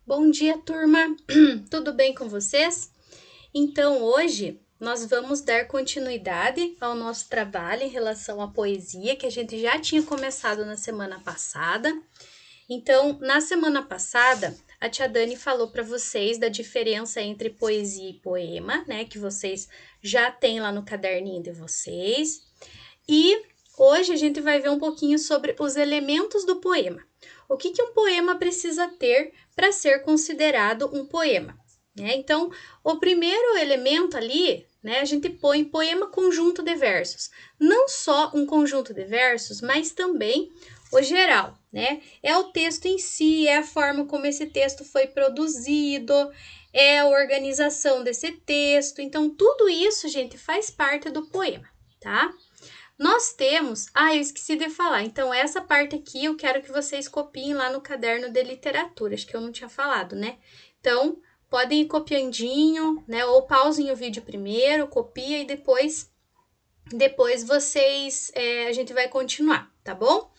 Bom dia, turma! Tudo bem com vocês? Então, hoje nós vamos dar continuidade ao nosso trabalho em relação à poesia, que a gente já tinha começado na semana passada. Então, na semana passada, a tia Dani falou para vocês da diferença entre poesia e poema, né? Que vocês já têm lá no caderninho de vocês. E hoje a gente vai ver um pouquinho sobre os elementos do poema. O que um poema precisa ter para ser considerado um poema? Então, o primeiro elemento ali, a gente põe poema conjunto de versos. Não só um conjunto de versos, mas também o geral, É o texto em si, é a forma como esse texto foi produzido, é a organização desse texto. Então, tudo isso, gente, faz parte do poema, tá? Nós temos... eu esqueci de falar. Então, essa parte aqui eu quero que vocês copiem lá no caderno de literatura. Acho que eu não tinha falado, Então, podem ir copiandinho, Ou pausem o vídeo primeiro, copia e depois vocês... a gente vai continuar, tá bom?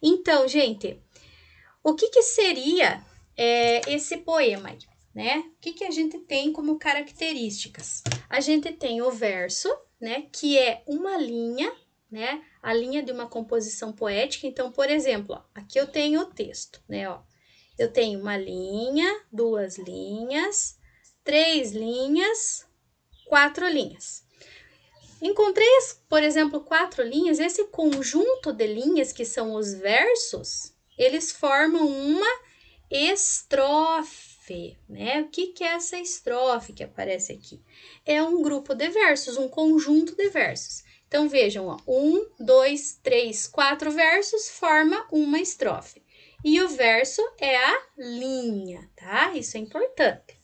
Então, gente, o que seria esse poema aí, O que a gente tem como características? A gente tem o verso, que é uma linha, a linha de uma composição poética. Então, por exemplo, aqui eu tenho o texto, Eu tenho uma linha, duas linhas, três linhas, quatro linhas. Encontrei, por exemplo, quatro linhas. Esse conjunto de linhas, que são os versos, eles formam uma estrofe, O que é essa estrofe que aparece aqui? É um grupo de versos, um conjunto de versos. Então, vejam, 1, 2, 3, 4 versos forma uma estrofe. E o verso é a linha, tá? Isso é importante.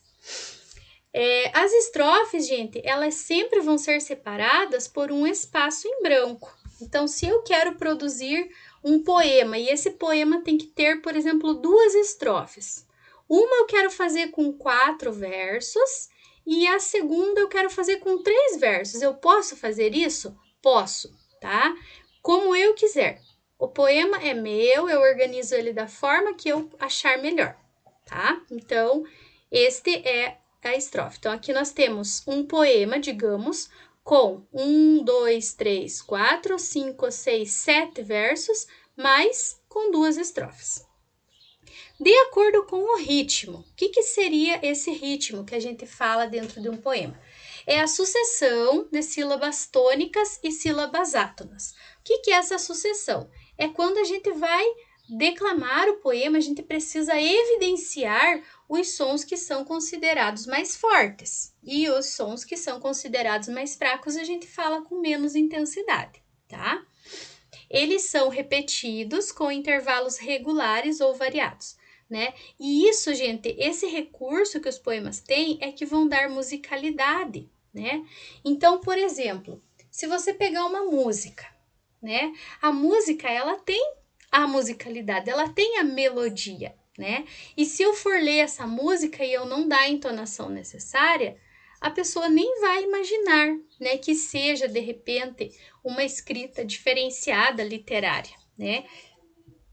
As estrofes, gente, elas sempre vão ser separadas por um espaço em branco. Então, se eu quero produzir um poema e esse poema tem que ter, por exemplo, duas estrofes. Uma eu quero fazer com 4 versos e a segunda eu quero fazer com 3 versos. Eu posso fazer isso? Posso, tá? Como eu quiser. O poema é meu, eu organizo ele da forma que eu achar melhor, tá? Então, este é a estrofe. Então, aqui nós temos um poema, digamos, com 1, 2, 3, 4, 5, 6, 7 versos, mas com duas estrofes. De acordo com o ritmo, o que seria esse ritmo que a gente fala dentro de um poema? É a sucessão de sílabas tônicas e sílabas átonas. O que é essa sucessão? É quando a gente vai declamar o poema, a gente precisa evidenciar os sons que são considerados mais fortes. E os sons que são considerados mais fracos, a gente fala com menos intensidade, tá? Eles são repetidos com intervalos regulares ou variados, E isso, gente, esse recurso que os poemas têm é que vão dar musicalidade, Então, por exemplo, se você pegar uma música, A música, ela tem a musicalidade, ela tem a melodia, E se eu for ler essa música e eu não dar a entonação necessária, a pessoa nem vai imaginar, que seja, de repente, uma escrita diferenciada literária,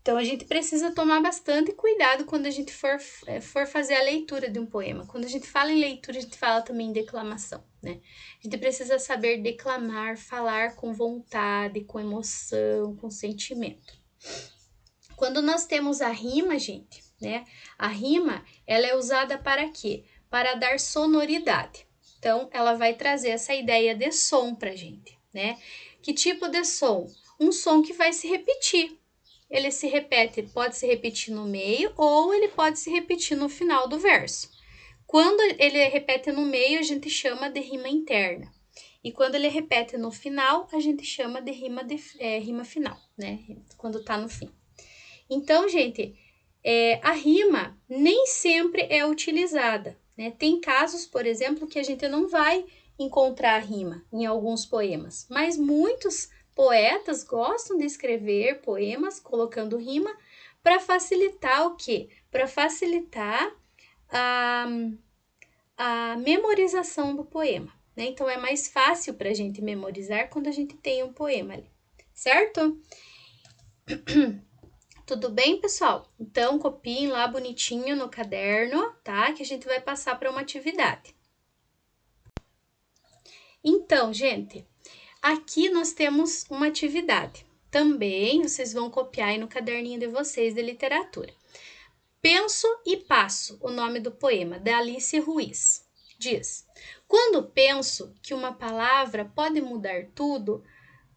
Então, a gente precisa tomar bastante cuidado quando a gente for fazer a leitura de um poema. Quando a gente fala em leitura, a gente fala também em declamação, A gente precisa saber declamar, falar com vontade, com emoção, com sentimento. Quando nós temos a rima, gente, A rima, ela é usada para quê? Para dar sonoridade. Então, ela vai trazer essa ideia de som pra gente, Que tipo de som? Um som que vai se repetir. Ele se repete, pode se repetir no meio ou ele pode se repetir no final do verso. Quando ele repete no meio, a gente chama de rima interna. E quando ele repete no final, a gente chama de rima final, Quando tá no fim. Então, gente, a rima nem sempre é utilizada, Tem casos, por exemplo, que a gente não vai encontrar rima em alguns poemas, mas muitos poetas gostam de escrever poemas colocando rima para facilitar o quê? Para facilitar a memorização do poema, Então, é mais fácil para a gente memorizar quando a gente tem um poema ali, certo? Tudo bem, pessoal? Então, copiem lá bonitinho no caderno, tá? Que a gente vai passar para uma atividade. Então, gente, aqui nós temos uma atividade. Também vocês vão copiar aí no caderninho de vocês de literatura. Penso e passo, o nome do poema, da Alice Ruiz. Diz: quando penso que uma palavra pode mudar tudo,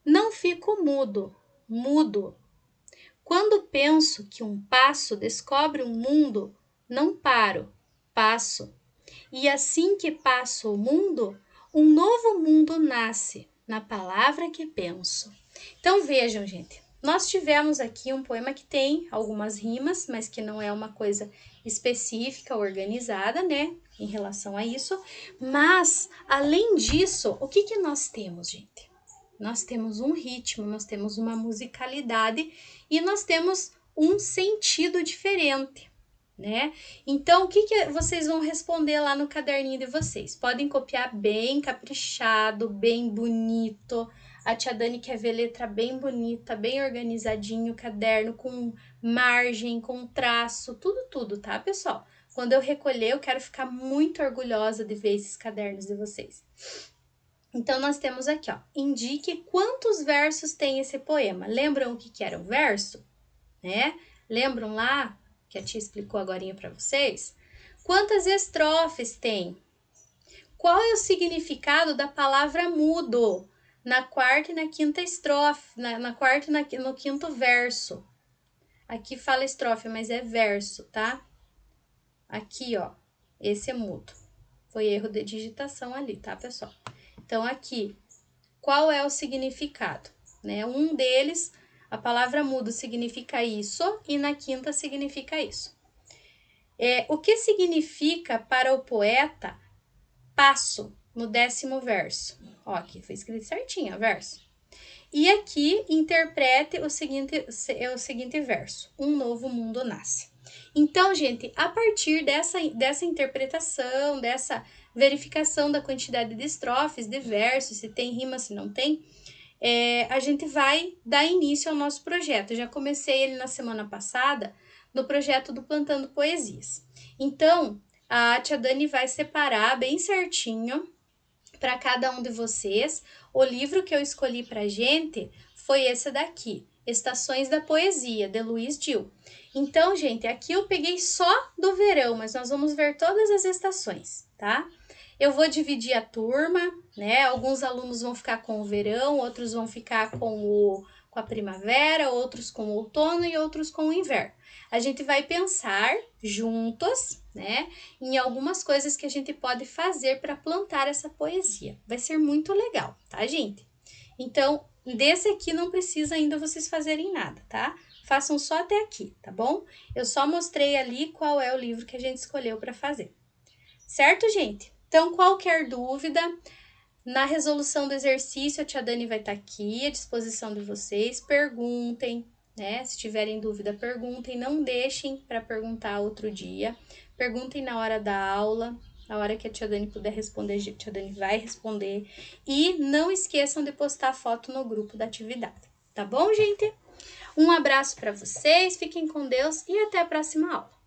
não fico mudo, mudo. Quando penso que um passo descobre um mundo, não paro, passo. E assim que passo o mundo, um novo mundo nasce na palavra que penso. Então vejam, gente, nós tivemos aqui um poema que tem algumas rimas, mas que não é uma coisa específica, organizada, né, em relação a isso. Mas, além disso, o que nós temos, gente? Nós temos um ritmo, nós temos uma musicalidade e nós temos um sentido diferente, né? Então, o que vocês vão responder lá no caderninho de vocês? Podem copiar bem caprichado, bem bonito. A tia Dani quer ver letra bem bonita, bem organizadinho, caderno com margem, com traço, tudo, tá, pessoal? Quando eu recolher, eu quero ficar muito orgulhosa de ver esses cadernos de vocês. Então, nós temos aqui, ó, indique quantos versos tem esse poema. Lembram o que era um verso? Né? Lembram lá que a tia explicou agorinha para vocês? Quantas estrofes tem? Qual é o significado da palavra mudo na quarta e na quinta estrofe, na quarta e no quinto verso? Aqui fala estrofe, mas é verso, tá? Aqui, ó, esse é mudo. Foi erro de digitação ali, tá, pessoal? Então, aqui, qual é o significado? Né? Um deles, a palavra mudo significa isso e na quinta significa isso. O que significa para o poeta passo no 10º verso? Ó, aqui foi escrito certinho, ó, verso. E aqui, interprete o seguinte verso. Um novo mundo nasce. Então, gente, a partir dessa interpretação, dessa verificação da quantidade de estrofes, de versos, se tem rima, se não tem, a gente vai dar início ao nosso projeto. Eu já comecei ele na semana passada, no projeto do Plantando Poesias. Então, a tia Dani vai separar bem certinho para cada um de vocês. O livro que eu escolhi para gente foi esse daqui, Estações da Poesia, de Luiz Dil. Então, gente, aqui eu peguei só do verão, mas nós vamos ver todas as estações, tá? Eu vou dividir a turma, né? Alguns alunos vão ficar com o verão, outros vão ficar com a primavera, outros com o outono e outros com o inverno. A gente vai pensar juntos, né, em algumas coisas que a gente pode fazer para plantar essa poesia. Vai ser muito legal, tá, gente? Então, desse aqui não precisa ainda vocês fazerem nada, tá? Façam só até aqui, tá bom? Eu só mostrei ali qual é o livro que a gente escolheu para fazer. Certo, gente? Então, qualquer dúvida, na resolução do exercício, a tia Dani vai estar aqui à disposição de vocês. Perguntem, né? Se tiverem dúvida, perguntem. Não deixem para perguntar outro dia. Perguntem na hora da aula. A hora que a tia Dani puder responder, a tia Dani vai responder. E não esqueçam de postar foto no grupo da atividade. Tá bom, gente? Um abraço para vocês, fiquem com Deus e até a próxima aula.